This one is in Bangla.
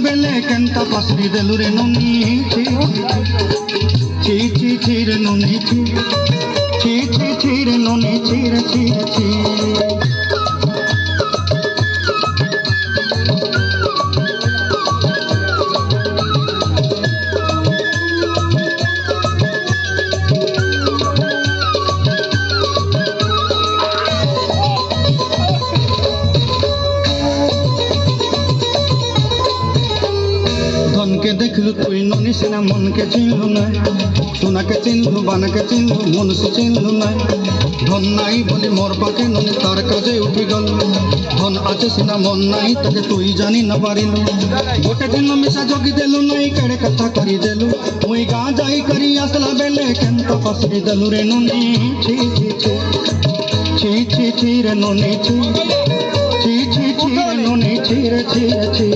বেলে কেন্ত পাসরি দেলু রে নুনি ছি ছি ছি ছি রে নুনি ছি ছি ছি ছি রে নুনি ছি রে ছি রে ছি ধনকে দেখলু তুই ননি সিনা মনকে চিনলু না সোনাকে চিনলু বানাকে চিনলু মনুষ্য চিনলু না ধন নাই বলি মোর পাকে ননি তার কাজে উঠি গল ধন আছে সিনা মন নাই তাকে তুই জানি না পারিলু গোটে দিন মিশা জগি দেলু নাই কেড়ে কথা করি দেলু মুই গা যাই করি আসলা বেলে কেন্ত পাসরি দেলু রে ননি ছি ছি ছি ছি ছি ছি রে ননি ছি ছি ছি ছি রে ননি ছি রে ছি রে ছি